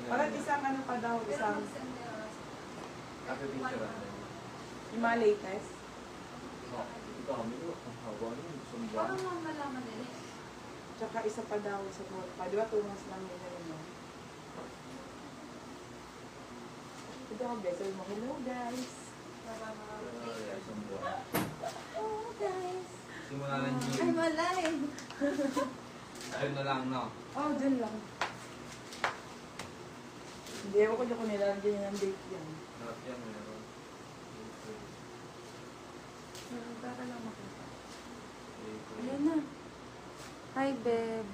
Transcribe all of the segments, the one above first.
Parang isang ano pa daw, isang After picture natin. yung mga latest. Ito kami ko. Ang haba niyo. Sumba. Parang mga malaman nila. Tsaka isa pa daw sa mga pa. Di ba tungas lang nila yun, no? Ito ang beso mo. Hello, guys. Sumba. Oh, guys. Simula ng June. I'm alive. Ayun na lang, no? Oh, dyan lang. Hindi, ewan ko dyan kung nilalagyan niya ng date yan. Harap yan, meron. Para lang makita. April. Ayan na. Hi, babe.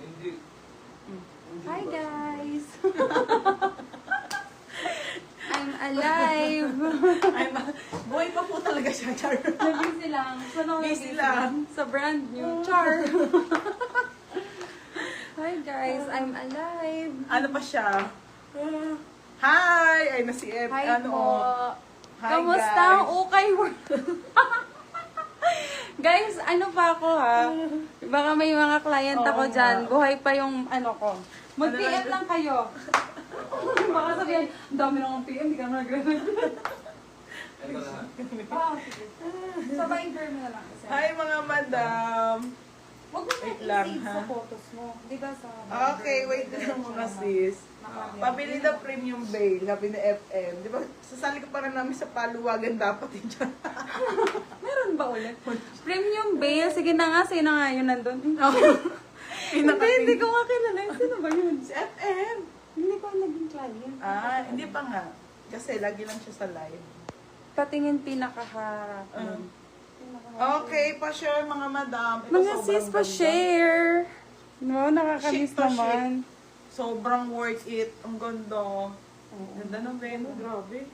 Hindi. Hi, guys. I'm alive. Buhay pa po talaga siya, Char. Busy lang. Saan ako Busy nag-busy? lang. Sa brand new. Char. Hi, guys. I'm alive. Ano pa siya? Hi! Ay, na si Ed. Hi ano, po. oh. Hi, Kamusta guys. ang ukay world? Guys, ano pa ako ha? Baka may mga client ako Oo dyan. nga. Buhay pa yung ano ko. Mag-PM lang kayo. Baka sabihin, ang dami na akong PM, di ka nag-reply. Ito na. Ah, sige. Sa Viber mo na lang. Kasi. Hi, mga madam. Huwag mo Wait na lang, i-save ha? sa photos mo. Di ba sa Okay, wait lang mga sis. Pabili na premium bail, sabi na FM. Di ba, sasali ko para namin sa paluwagan dapat yun dyan. Meron ba ulit? Premium bail? Sige na nga, sino nga yun nandun? Hindi ko nga kilala. Sino ba yun? Si FM. Hindi ko naging client. Hindi pa nga. Kasi lagi lang siya sa live. Patingin pinakaharap. Okay, pa-share mga madam. Ito Mga sobrang sis, ganda. pa-share. No, nakakamiss Shit to naman. Sobrang worth it. Ang ganda. Ganda ng venue, grabe.